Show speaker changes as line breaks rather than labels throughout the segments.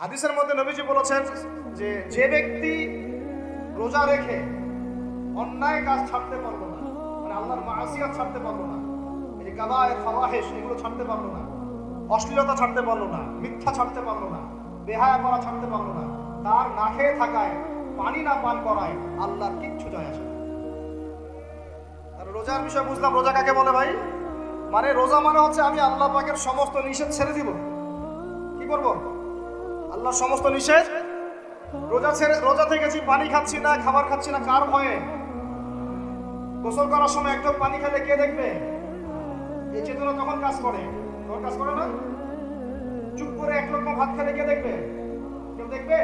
হাদিসের মধ্যে নবীজি বলেছেন যে যে ব্যক্তি রোজা রেখে অন্যায় কাজ ছাড়তে পারলো না, মানে আল্লাহর মাসিয়াত ছাড়তে পারলো না, এই যে কাবায়ের ফাওয়াহিশ এগুলো ছাড়তে পারলো না, অশ্লীলতা ছাড়তে পারলো না, মিথ্যা ছাড়তে পারলো না, বেহায়াপনা ছাড়তে পারলো না, তার না খেয়ে থাকায়, পানি না পান করায় আল্লাহর কিচ্ছু যায় আসে না। আর রোজার বিষয় বুঝলাম। রোজা কাকে বলে ভাই? মানে রোজা মানে হচ্ছে আমি আল্লাহ পাকের সমস্ত নিষেধ ছেড়ে দিব। কি করব? আল্লাহর সমস্ত নিষেধ। রোজা থেকেছি, পানি খাচ্ছি না, খাবার খাচ্ছি না, কার ভয়ে? গোসল করার সময় এক ঢোক পানি খেলে কে দেখবে? এই চেতনা তখন কাজ করে, তখন কাজ করে না। চুপ করে এক লোকমা ভাত খেলে কে দেখবে? কেউ দেখবে?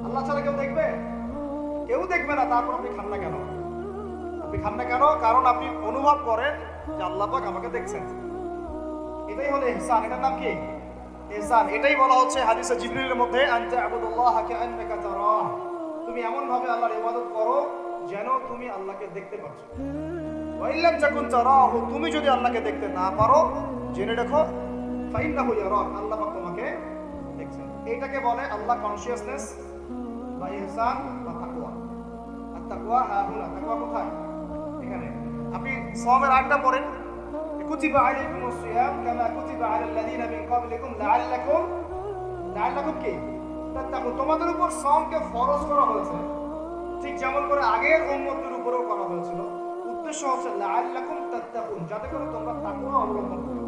আল্লাহ ছাড়া কেউ দেখবে? কেউ দেখবে না। তারপর আপনি খান না কেন? আপনি খান না কেন? কারণ আপনি অনুভব করেন যে আল্লাহ পাক আমাকে দেখছেন। এটাই হলো ইহসান। এটার নাম কি? ইহসান। এটাই বলা হচ্ছে হাদিসে জিবরিলের মধ্যে, আনতা আবুদুল্লাহ কাআন্নাকা তারাহ। তুমি এমন ভাবে আল্লাহর ইবাদত করো যেন তুমি আল্লাহকে দেখতে পাচ্ছ। ওয়া ইল্লাম তাকুন তারাহু, তুমি যদি আল্লাহকে দেখতে না পারো জেনে রাখো ফাইন্নাহু ইয়ারাক, আল্লাহ পাক তোমাকে দেখছেন। এইটাকে বলে আল্লাহ কনসিয়াসনেস বা ইহসান বা তাকওয়া। আর তাকওয়া হাহুনা, তাকওয়া কোথায়? এখানে। আপনি সাওমের আয়াতটা পড়েন, কুতিবা আলাইকুমুস সিয়াম কামা কুতিবা আলাল লাযিনা মিন ক্বাবলিকুম লাআল্লাকুম কি তাত্তাকুন। তোমাদের উপর সাওমকে ফরজ করা হয়েছে ঠিক যেমন করে আগের উম্মতের উপরেও করা হয়েছিল। উদ্দেশ্য হচ্ছে লাআল্লাকুম তাত্তাকুন, যাতে করে তোমরা তাকওয়া অবলম্বন করো।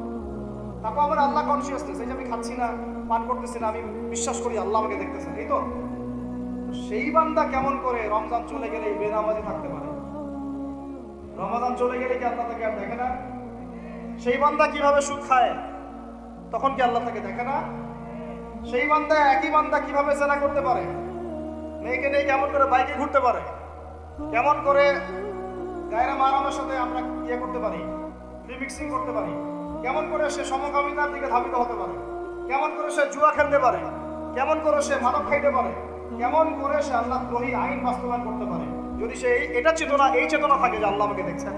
তাকওয়া মানে আল্লাহ কনসিয়াসনেস। এই যে আমি খাচ্ছি না, পান করতেছি না, আমি বিশ্বাস করি আল্লাহ আমাকে দেখতেছেন, এই তো। সেই বান্দা কেমন করে রমজান চলে গেলে বেনামাজি থাকতে পারে? রমাদান চলে গেলে কি আল্লাহ তাকে আর দেখে না? সেই বান্দা কিভাবে সুদ খায়, তখন কি আল্লাহ তাকে দেখে না? সেই বান্দা, একই বান্দা কিভাবে জেনা করতে পারে? মেয়েকে নিয়ে কেমন করে বাইকে ঘুরতে পারে? কেমন করে গায়রা মারামের সাথে আমরা ইয়ে করতে পারি, রিমিক্সিং করতে পারি? কেমন করে সে সমকামিতার দিকে ধাবিত হতে পারে? কেমন করে সে জুয়া খেলতে পারে? কেমন করে সে মাদক খাইতে পারে? কেমন করে সে আল্লাহ দ্রোহী আইন বাস্তবায়ন করতে পারে? যদি সে এটা চেতনা, এই চেতনা থাকে যে আল্লাহ আমাকে দেখছেন,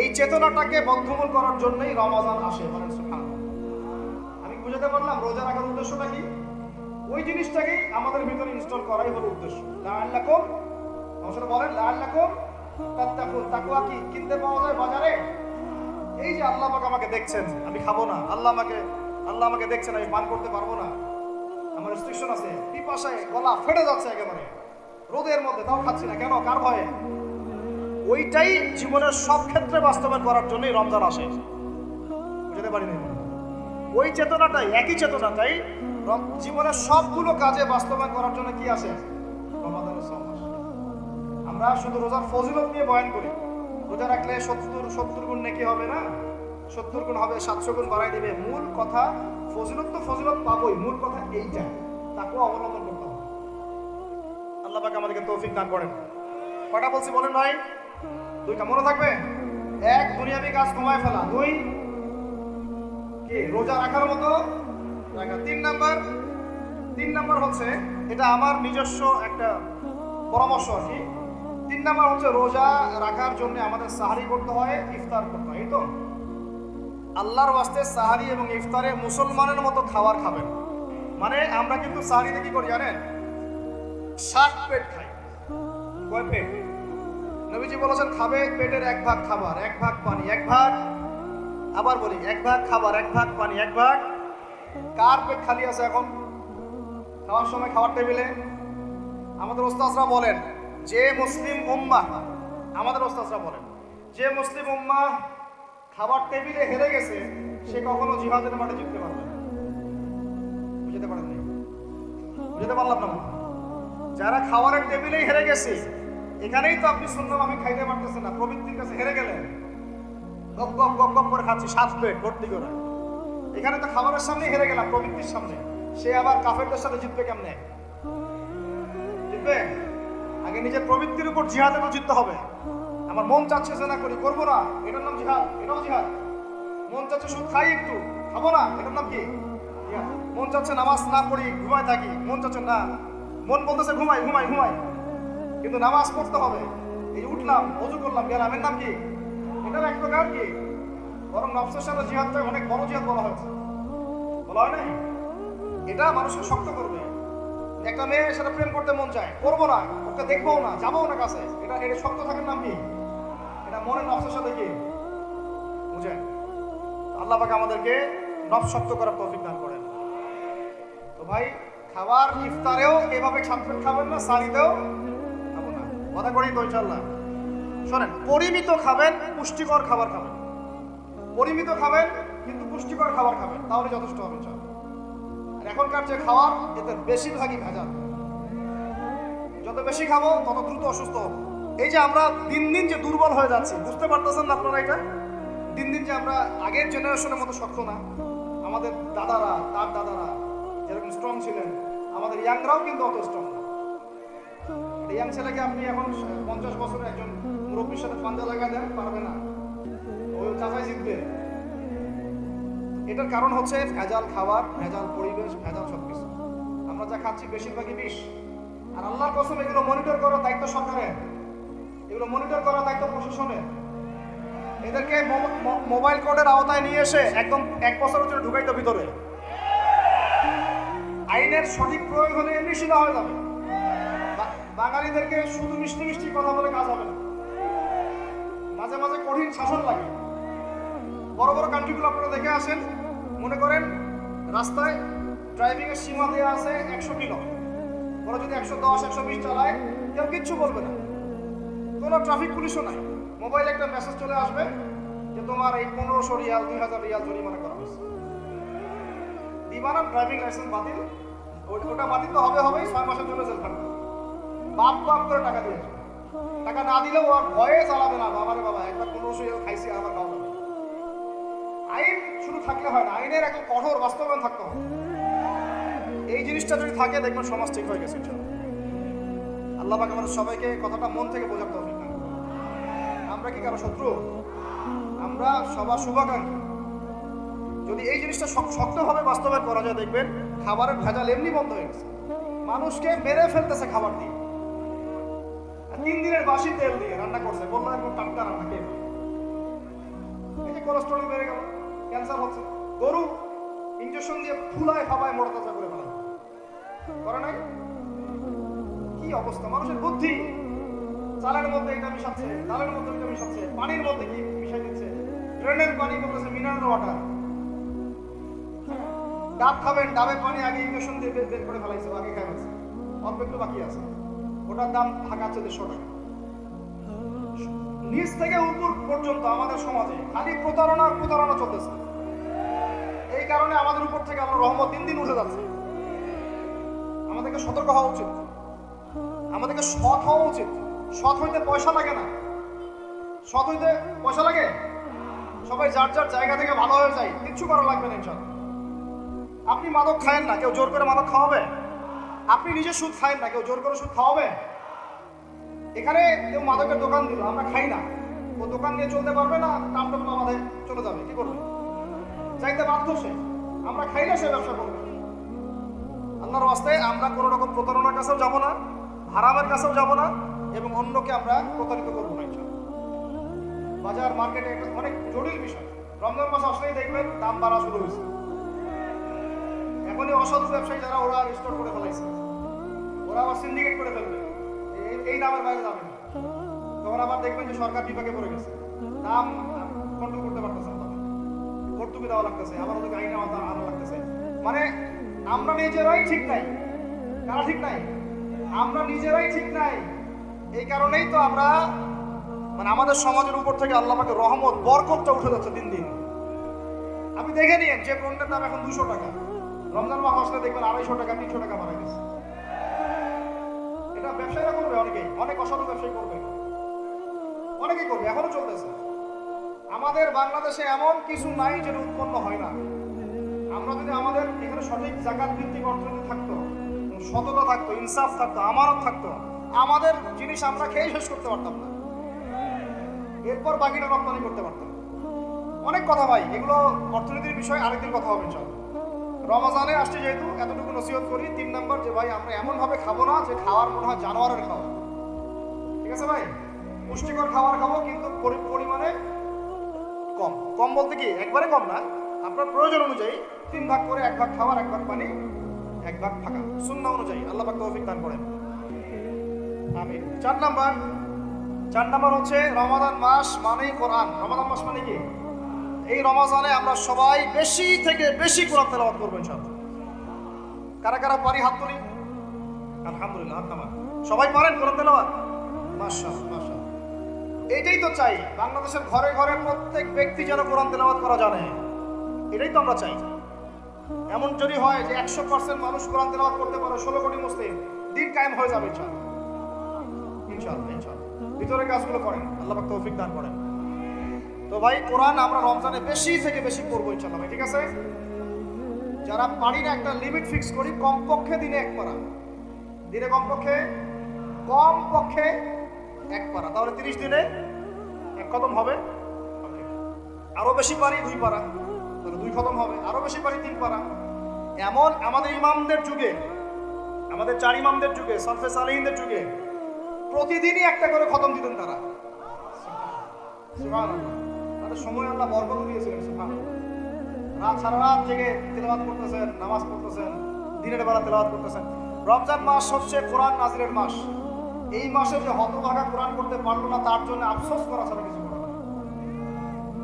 এই চেতনাটাকে বদ্ধমূল করার জন্যই রমাদান আসে। বলেন সুবহানাল্লাহ। আমি বুঝাতে পারলাম রোজা রাখার উদ্দেশ্যটা কি? ওই জিনিসটাকেই আমাদের ভিতরে ইনস্টল করাই হলো উদ্দেশ্য। লাআল্লাকুম, আমাদের বলেন লাআল্লাকুম তাত্তাকুন। তাকওয়া কি কিনতে পাওয়া যায় বাজারে? এই যে আল্লাহ পাক আমাকে দেখছেন, আমি খাবো না, আল্লাহ আমাকে দেখছেন, আমি পান করতে পারবো না, আমার রেস্ট্রিকশন আছে, পিপাসায় গলা ফেটে যাচ্ছে একেবারে রোদের মধ্যে, তাও খাচ্ছি না কেন? কার ভয়ে? ওইটাই জীবনের সব ক্ষেত্রে বাস্তবায়ন করার জন্যই রমজান আসে। বুঝতে পারি না? ওই চেতনাটাই, একই চেতনাটাই জীবনের সবগুলো কাজে বাস্তবায়ন করার জন্য কি আসে? রমাদানের সব মাস। আমরা শুধু রোজার ফজিলত নিয়ে বয়ান করি। রোজা রাখলে 70 গুণ নেকি হবে না, 70 গুণ হবে, 700 গুণ বাড়াই দিবে। মূল কথা ফজিলত তো ফজিলত পাবোই, মূল কথা এইটা, তাকেও অবলম্বন করতে হবে। আল্লাহ পাক আমাদেরকে তৌফিক দান করেন। কটা বলছি বলেন ভাই? দুইটা মনে থাকবে। এক, দুনিয়াবি কাজ কমায় ফেলা। দুই, কি রোজা রাখার মতো রাখা। তিন নাম্বার হচ্ছে, এটা আমার নিজস্ব একটা পরামর্শ আর কি। 3 নাম্বার হচ্ছে রোজা রাখার জন্য আমাদের সাহারি করতে হয়, ইফতার করতে হয়। এই তো আল্লাহর ওয়াস্তে সাহারি এবং ইফতারে মুসলমানের মতো খাবার খাবেন। মানে আমরা কিন্তু সাহারিতে কি করি জানেন? 7 পেট খাই। কয় পেট? নবীজি বলেছেন খাবে পেটের 1 ভাগ খাবার, 1 ভাগ পানি, 1 ভাগ, আবার বলি 1 ভাগ খাবার, 1 ভাগ পানি, 1 ভাগ। কার পেট খালি আছে এখন খাওয়ার সময় খাওয়ার টেবিলে? আমাদের ওস্তাদরা বলেন যে মুসলিম উম্মাহ, আমাদের ওস্তাদরা বলেন যে মুসলিম উম্মাহ খাবার টেবিলে হেরে গেছে, সে কখনো জিহাদের মাঠে জিততে পারবে না। বুঝতে পারেন? বুঝতে পারলাম না? যারা খাবারের টেবিলেই হেরে গেছে, এখানেই তো আপনি শুনলাম আমি খাইতে পারতেছেন না, প্রবৃত্তির কাছে হেরে গেলেন, গপ গপ গপ গপ করে খাচ্ছি 7 প্লেট ভর্তি করে। এখানে তো খাবারের সামনে হেরে গেলাম, প্রবৃত্তির সামনে। সে আবার কাফেরদের সাথে জিতবে কেমনে? জিতবে আগে নিজের প্রবৃত্তির উপর জিহাদে তো জিততে হবে। আমার মন চাচ্ছে যে না করি, করবো না, এটার নাম জিহাদ, এটাও জিহাদ। মন চাচ্ছে সুদ খাই একটু, খাবো না, এটার নাম কি? মন চাচ্ছে নামাজ না পড়ি, ঘুমায় থাকি, মন চাচ্ছে না, মন বলতেছে ঘুমাই ঘুমাই ঘুমাই, কিন্তু নামাজ পড়তে হবে। এই উঠলাম, ওযু করলাম, গেলাম, এর নাম কি? এটার এক প্রকার কি? বরং নফসের সাথে জিহাদটা অনেক বড় জিহাদ বলা হয়েছে, বলা হয় নাই? এটা মানুষকে শক্ত করবে। একটা মেয়ে সেটা প্রেম করতে মন চায়, করবো না, ওকে দেখবো না, যাবো না কাছে, এটা শক্ত থাকার নাম কি? এটা মনের নফসের সাথে কি বুঝেন? আল্লাহ পাক আমাদেরকে নফস শক্ত করার তৌফিক দান করেন। তো ভাই, খাবার ইফতারেও এভাবে ছাত্রের খাবেন না, সারিতেও খাবো না, কথা করি তো ইনশাল্লাহ। শোনেন, পরিমিত খাবেন, পুষ্টিকর খাবার খাবেন। পরিমিত খাবেন কিন্তু পুষ্টিকর খাবার খাবেন, তাহলে যথেষ্ট হবে ইনশাল্লাহ। আর এখনকার যে খাবার, এতে বেশিরভাগই ভেজাল। যত বেশি খাবো তত দ্রুত অসুস্থ হবো। এই যে আমরা দিন দিন যে দুর্বল হয়ে যাচ্ছি, বুঝতে পারতেছেন না আপনারা? এটা দিন দিন যে আমরা আগের জেনারেশনের মতো শক্ত না। আমাদের দাদারা, তার দাদারা যেরকম স্ট্রং ছিলেন, আমাদের ইয়াংরাও কিন্তু অত স্ট্রং না। ইয়াং ছেলেকে আপনি এখন 50 বছরের একজন মুরব্বীর সাথে পাঞ্জা লাগা দেন, পারবে না, ওই চাচাই জিতবে। এটার কারণ হচ্ছে ভেজাল খাবার, ভেজাল পরিবেশ, ভেজাল সবকিছু। আমরা যা খাচ্ছি বেশিরভাগই বিষ। আর আল্লাহর কসম, এগুলো মনিটর করার দায়িত্ব সরকারের, এগুলো মনিটর করার দায়িত্ব প্রশাসনের। এদেরকে মোবাইল কোডের আওতায় নিয়ে এসে একদম 1 বছরের জন্য ঢুকাইতো ভিতরে। আইনের সঠিক প্রয়োগ হলে এমনি সিধা হয়ে যাবে। বাঙালিদেরকে শুধু মিষ্টি মিষ্টি কথা বলে কাজ হবে না, মাঝে মাঝে কঠিন শাসন লাগে। বড় বড় কান্ট্রিগুলো আপনারা দেখে আসেন, মনে করেন রাস্তায় ড্রাইভিং এর সীমা দেওয়া আছে 100 কিলো, ওরা যদি 110 120 চালায় কেউ কিচ্ছু বলবে না, কোনো ট্রাফিক পুলিশও নাই। মোবাইলে একটা মেসেজ চলে আসবে যে তোমার এই 1500 রিয়াল 2000 রিয়াল জরিমানা করা হয়েছে। দিবানা ড্রাইভিং লাইসেন্স বাতিল, ওটা বাতিল তো হবেই, 6 মাসের জন্য জেল খাটবে। বাপ করে টাকা দিয়েছে, টাকা না দিলেও ওর ভয়ে চালাবে না। বাবারে বাবা, একবার 1500 রিয়াল খাইছি, আবার খাওয়া যাবে। আইন শুধু থাকলে হয় না, আইনের একটা কঠোর বাস্তবায়ন থাকতে হবে। এই জিনিসটা যদি থাকে, দেখবেন সমাজ ঠিক হয়ে গেছে। আল্লাহ পাক আমাদের সবাইকে কথাটা মন থেকে বোঝার তৌফিক দান করুন। আমরা কি কারো শত্রু? আমরা সবার শুভাকাঙ্ক্ষী। যদি এই জিনিসটা শক্তভাবে বাস্তবায়ন করা যায়, দেখবেন খাবারের ভেজাল এমনি বন্ধ হয়ে গেছে। মানুষকে মেরে ফেলতেছে খাবার দিয়ে, 3 দিনের বাসি তেল দিয়ে রান্না করছে, বললো একদম টাটকা রান্না খেয়ে। এই যে কোলেস্ট্রল বেড়ে গেল, ক্যান্সার হচ্ছে। গরু ইনজেকশন দিয়ে ফুলায় খাবায় মোটা তাজা করে ফেলা করে নাই? কি অবস্থা মানুষের বুদ্ধি! চালের মধ্যে এটা মিশাচ্ছে, ডালের মধ্যে এটা মিশাচ্ছে, পানির মধ্যে কি মিশাই দিচ্ছে, ড্রেনের পানি বলতেছে মিনারেল ওয়াটার। ডাব খাবেন, ডাবের পানি আগে ইনজেকশন দিয়ে বের করে ফেলাইছে, আগে খাই ফেলছে, অল্প একটু বাকি আছে, ওটার দাম ঢাকাচ্ছে 150 টাকা। নিচ থেকে উপর পর্যন্ত আমাদের সমাজে খালি প্রতারণা চলতেছে। এই কারণে আমাদের উপর থেকে আমরা রহমত দিন দিন উঠে যাচ্ছে। আমাদেরকে সতর্ক হওয়া উচিত, আমাদেরকে সৎ হওয়া উচিত। সৎ হইতে পয়সা লাগে না, সৎ হইতে পয়সা লাগে। সবাই যার যার জায়গা থেকে ভালো হয়ে যায়, কিচ্ছু করা লাগবে না ইনশাআল্লাহ। আপনি মাদক খায়েন না, কেউ জোর করে মাদক খাওয়াবে? আপনি নিজে সুদ খায়েন না, কেউ জোর করে সুদ খাওয়াবে? এখানে কেউ মাদকের দোকান দিল, আমরা খাই না, ও দোকান নিয়ে চলতে পারবে না, টামটাম আমাদের চলে যাবে, কি করবে? চাইতে বাধ্য সে, আমরা খাইলে সে ব্যবসা করবে। আল্লাহর রাস্তায় আমরা কোনো রকম প্রতারণার কাছেও যাব না, হারামের কাছেও যাব না, এবং অন্যকে আমরা প্রতারিত করবো না। বাজার মার্কেটে একটা অনেক জটিল বিষয়। রমজান মাস আসলেই দেখবেন দাম বাড়া শুরু হয়েছে। এখনই অসাধু ব্যবসায়ী যারা, ওরা স্টোর করে ফেলাইছে, ওরা আবার সিন্ডিকেট করে ফেলবে, এই দামের বাইরে যাবে না। তখন আবার দেখবেন যে সরকার বিভাগে পড়ে গেছে, দাম কন্ট্রোল করতে পারতেছে না, ভর্তুকি দেওয়া লাগতেছে, আবার ওদেরকে আইনে আনা লাগতেছে। মানে আমরা নিজেরাই ঠিক নাই। কারা ঠিক নাই? আমরা নিজেরাই ঠিক নাই। এই কারণেই তো আমরা মানে আমাদের সমাজের উপর থেকে আল্লাহ পাকের রহমত, বরকতটা উঠে যাচ্ছে দিন দিন। আপনি দেখে নিন, যে পণ্যের দাম এখন 200 টাকা, রমজান মাস আসলে দেখবেন 250 টাকা 300 টাকা বাড়া গেছে। এটা ব্যবসায়ীরা করবে, অনেক অসাধু ব্যবসায়ী করবে, অনেকেই করবে, এখনো চলতেছে। আমাদের বাংলাদেশে এমন কিছু নাই যেটা উৎপন্ন হয় না। আমরা যদি আমাদের এখানে সঠিক জাকাত ভিত্তিক অর্থনীতি থাকতো, সততা থাকতো, ইনসাফ থাকতো, আমানত থাকতো, আমাদের জিনিস আমরা খেয়ে শেষ করতে পারতাম না, এরপর বাকিটা রপ্তানি করতে পারতাম। অনেক কথা ভাই, এগুলো অর্থনীতির বিষয়, আরেকদিন কথা হবে ইনশাআল্লাহ। রমজানে আসছে যেহেতু, এতটুকু নসিহত করি। 3 নম্বর, যে ভাই আমরা এমন ভাবে খাবো না যে খাওয়ার মনে হয় জানোয়ারের খাওয়া। ঠিক আছে ভাই, পুষ্টিকর খাবার খাবো, কিন্তু পরিমাণে কম। কম বলতে কি একবারে কম না, আপনার প্রয়োজন অনুযায়ী 3 ভাগ করে, 1 ভাগ খাবার, 1 ভাগ পানি, এক ভাগ ফাঁকা, সুন্নাহ অনুযায়ী। আল্লাহ পাক তৌফিক দান করেন, আমিন। 4 নাম্বার হচ্ছে রমাদান মাস মানেই কোরআন। রমাদান মাস মানে কি? এই রমাজানে আমরা সবাই বেশি থেকে বেশি কোরআন তেলাওয়াত করবো ইনশাআল্লাহ। কারা কারা পারি হাত তুলি। আলহামদুলিল্লাহ, হাত নামান। সবাই পারেন কোরআন তেলাওয়াত? মাশাআল্লাহ, মাশাআল্লাহ। এইটাই তো চাই, বাংলাদেশের ঘরে ঘরে প্রত্যেক ব্যক্তি যেন কোরআন তেলাওয়াত করা জানে, এটাই তো আমরা চাই। এমন যদি হয় যে 100% মানুষ কোরআন তেলাওয়াত করতে পারে, 16 কোটি মুসলিম, দিন কায়েম হয়ে যাবে ইনশাআল্লাহ, ইনশাআল্লাহ, ইনশাআল্লাহ। ভিতরে কাজগুলো করেন, আল্লাহ পাক তৌফিক দান করেন। তো ভাই কোরআন আমরা রমজানে বেশি থেকে বেশি পড়বো ইনশাআল্লাহ ভাই, ঠিক আছে? যারা পারি না একটা লিমিট ফিক্স করি, কমপক্ষে দিনে 1 পারা, দিনে কমপক্ষে 1 পারা, তাহলে 30 দিনে 1 খতম হবে। আরো বেশি পারি 2 পারা, তাহলে 2 খতম হবে। আরো বেশি পারি 3 পারা। এমন আমাদের ইমামদের যুগে, আমাদের 4 ইমামদের যুগে, সলফে সালেহিনদের যুগে প্রতিদিনই একটা করে খতম দিতেন তারা। সুবহানাল্লাহ, তাদের সময় আল্লাহ বরকত দিয়েছিলেন। সুবহানাল্লাহ, সারা রাত জেগে তেলাওয়াত করতেছেন, নামাজ পড়তেছেন, দিনের বেলা তেলাওয়াত করতেছেন। রমজান মাস হচ্ছে কোরআন নাজিলের মাস। এই মাসে যে হতভাগা কোরআন করতে পারলো না, তার জন্য আফসোস করা ছাড়া কিছু করা না।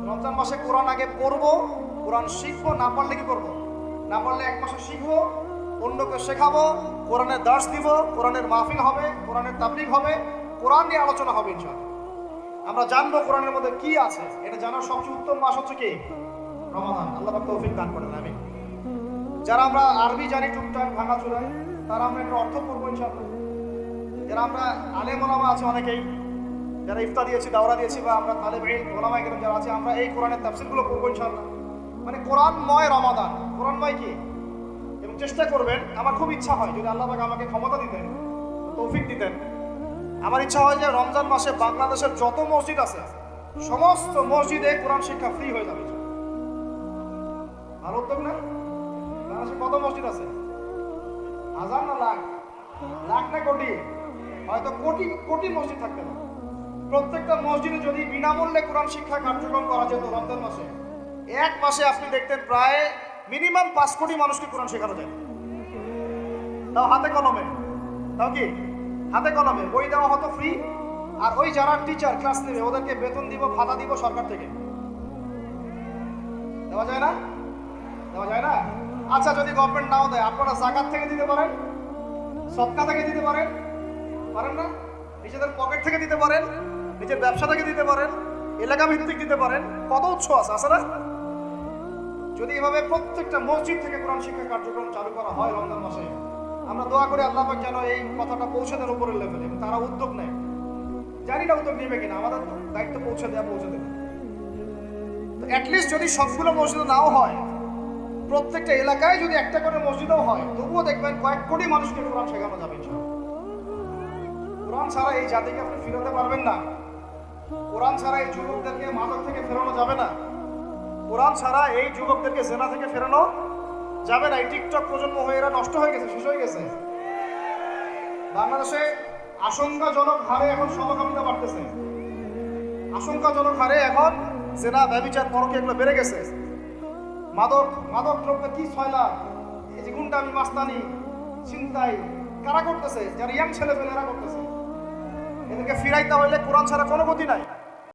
রমজান মাসে কোরআন আগে পড়বো, কোরআন শিখবো, না পারলে কি করবো? না পারলে 1 মাসে শিখবো, অন্যকে শেখাবো, কোরআনের দার্স দিব, কোরআনের মাহফিল হবে, কোরআনের তাবলীগ হবে, কোরআন নিয়ে আলোচনা হবে ইনশাআল্লাহ। আমরা জানবো কোরআনের মধ্যে কি আছে। এটা জানার সবচেয়ে উত্তম মাস হচ্ছে কি? রমাদান। আল্লাহ পাক তৌফিক দান করেন, আমিন। যারা আমরা আরবি জানি টুকটাক ভাঙাচোরা, তারা আমরা একটা অর্থ পড়বো ইনশাআল্লাহ। যারা আমরা আলেম ওলামা আছে অনেকেই, যারা ইফতা দিয়েছি, দাওরা দিয়েছি, বা আমরা তালেব ইলম ওলামা কেরাম যারা আছে, আমরা এই কোরআনের তাফসীরগুলো পড়বো ইনশাআল্লাহ। মানে কোরআনময় রমাদান, কোরআনময় কি? এবং চেষ্টা করবেন, আমার খুব ইচ্ছা হয় যদি আল্লাহ পাক আমাকে ক্ষমতা দিতেন, তৌফিক দিতেন, আমার ইচ্ছা হয় যে রমজান মাসে বাংলাদেশের যত মসজিদ আছে সমস্ত মসজিদে কোরআন শিক্ষা ফ্রি হয়ে যাবে। ভালো উদ্যোগ না? বাংলাদেশে কত মসজিদ আছে? হাজার না লাখ? লাখ না কোটি? হয়তো কোটি কোটি মসজিদ থাকতে পারে। প্রত্যেকটা মসজিদে যদি বিনামূল্যে কোরআন শিক্ষা কার্যক্রম করা যেত রমজান মাসে, 1 মাসে আপনি দেখতেন প্রায় মিনিমাম 5 কোটি মানুষকে কোরআন শেখানো যায়। তাও হাতে কলমে, তাও কি হাতে কলমে। বই দেওয়া হতো ফ্রি, আর ওই যারা টিচার ক্লাস নেবে ওদেরকে বেতন দিব, ভাতা দিব সরকার থেকে। দেওয়া যায় না? দেওয়া যায় না? আচ্ছা, যদি গভর্নমেন্ট নাও দেয়, আপনারা যাকাত থেকে দিতে পারেন, সদকা থেকে দিতে পারেন, পারেন না? নিজেদের পকেট থেকে দিতে পারেন, নিজের ব্যবসা থেকে দিতে পারেন, এলাকা ভিত্তিক দিতে পারেন। কত উৎস আছে না? যদি এভাবে প্রত্যেকটা মসজিদ থেকে কোরআন শিক্ষা কার্যক্রম চালু করা হয় রমজান মাসে, আমরা দোয়া করি আল্লাহ পাক যেন এই কথাটা পৌঁছে দেন উপরের লেভেলে, এবং তারা উদ্যোগ নেয়। জানি না উদ্যোগ নেবে কিনা, আমাদের দায়িত্ব পৌঁছে দেবে। তো অ্যাটলিস্ট যদি সবগুলো মসজিদ নাও হয়, প্রত্যেকটা এলাকায় যদি একটা করে মসজিদও হয়, তবুও দেখবেন কয়েক কোটি মানুষকে কোরআন শেখানো যাবে ইনশাআল্লাহ। কোরআন ছাড়া এই জাতিকে আপনি ফিরাতে পারবেন না। কোরআন ছাড়া এই যুবকদেরকে মাদক থেকে ফেরানো যাবে না। কোরআন ছাড়া এই যুবকদেরকে জেনা থেকে ফেরানো যাবে না। এই টিকটক প্রজন্ম হয়ে এরা নষ্ট হয়ে গেছে, শেষ হয়ে গেছে। বাংলাদেশে আশঙ্কাজনক হারে এখন সমকামিতা বাড়তেছে। আশঙ্কাজনক হারে এখন জেনা, ব্যভিচার, পরকীয়া এগুলো বেড়ে গেছে। মাদক দ্রব্যের কি ছয়লা, এই যে গুন্ডামি, মাস্তানি, ছিনতাই কারা করতেছে? যারা ইয়াং ছেলে পেলে এরা করতেছে। এদেরকে ফিরাইতে হইলে কোরআন ছাড়া কোনো গতি নাই।